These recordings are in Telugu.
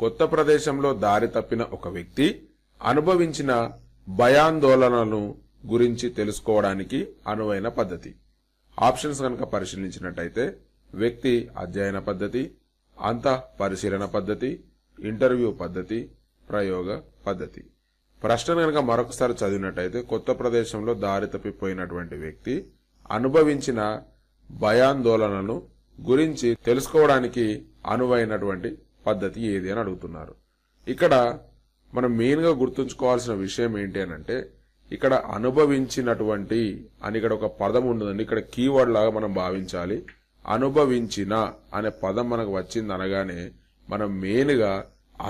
కొత్త ప్రదేశంలో దారి తప్పిన ఒక వ్యక్తి అనుభవించిన భయాందోళనలను గురించి తెలుసుకోవడానికి అనువైన పద్ధతి. ఆప్షన్స్ కనుక పరిశీలించినట్టయితే వ్యక్తి అధ్యయన పద్ధతి, అంతః పరిశీలన పద్ధతి, ఇంటర్వ్యూ పద్ధతి, ప్రయోగ పద్ధతి. ప్రశ్న కనుక మరొకసారి చదివినట్టయితే కొత్త ప్రదేశంలో దారి తప్పిపోయినటువంటి వ్యక్తి అనుభవించిన భయాందోళనలను గురించి తెలుసుకోవడానికి అనువైనటువంటి పద్ధతి ఏది అని అడుగుతున్నారు. ఇక్కడ మనం మెయిన్ గా గుర్తుంచుకోవాల్సిన విషయం ఏంటి అనంటే ఇక్కడ అనుభవించినటువంటి అని ఇక్కడ ఒక పదం ఉండదండి. ఇక్కడ కీవర్డ్ లాగా మనం భావించాలి. అనుభవించిన అనే పదం మనకు వచ్చింది అనగానే మనం మెయిన్ గా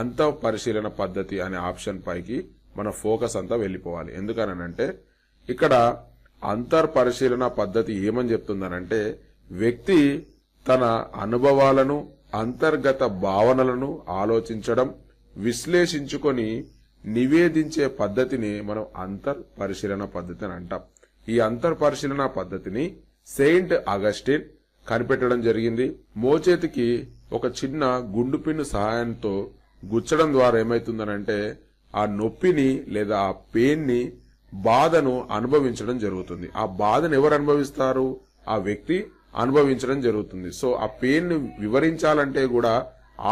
అంతః పరిశీలన పద్ధతి అనే ఆప్షన్ పైకి మన ఫోకస్ అంతా వెళ్లిపోవాలి. ఎందుకనంటే ఇక్కడ అంతర్పరిశీలన పద్ధతి ఏమని చెప్తుందనంటే వ్యక్తి తన అనుభవాలను, అంతర్గత భావనలను ఆలోచించడం, విశ్లేషించుకొని నివేదించే పద్ధతిని మనం అంతర్పరిశీలన పద్ధతి అని అంటాం. ఈ అంతర్పరిశీలన పద్ధతిని సెయింట్ అగస్టిన్ కనిపెట్టడం జరిగింది. మోచేతికి ఒక చిన్న గుండు పిన్ను సహాయంతో గుచ్చడం ద్వారా ఏమైతుందనంటే ఆ నొప్పిని లేదా ఆ పెయిన్ ని, బాధను అనుభవించడం జరుగుతుంది. ఆ బాధను ఎవరు అనుభవిస్తారు? ఆ వ్యక్తి అనుభవించడం జరుగుతుంది. సో ఆ పెయిన్ ని వివరించాలంటే కూడా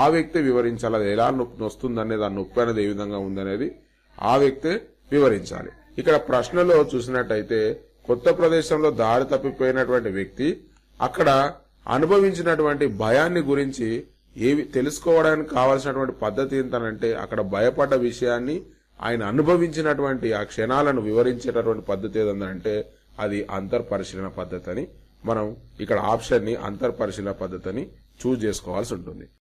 ఆ వ్యక్తి వివరించాలి. అది ఎలా నొప్పి వస్తుంది అనేది, ఆ నొప్పి అనేది ఏ విధంగా ఉందనేది ఆ వ్యక్తి వివరించాలి. ఇక్కడ ప్రశ్నలో చూసినట్టయితే కొత్త ప్రదేశంలో దారి తప్పిపోయినటువంటి వ్యక్తి అక్కడ అనుభవించినటువంటి భయాన్ని గురించి తెలుసుకోవడానికి కావాల్సినటువంటి పద్ధతి ఏంటనంటే అక్కడ భయపడ్డ విషయాన్ని ఆయన అనుభవించినటువంటి ఆ క్షణాలను వివరించేటటువంటి పద్ధతి ఏదంటే అది అంతర్పరిశీలన పద్ధతి అని మనం ఇక్కడ ఆప్షన్ ని అంతర్పరిశీలన పద్ధతిని చూజ్ చేసుకోవాల్సి ఉంటుంది.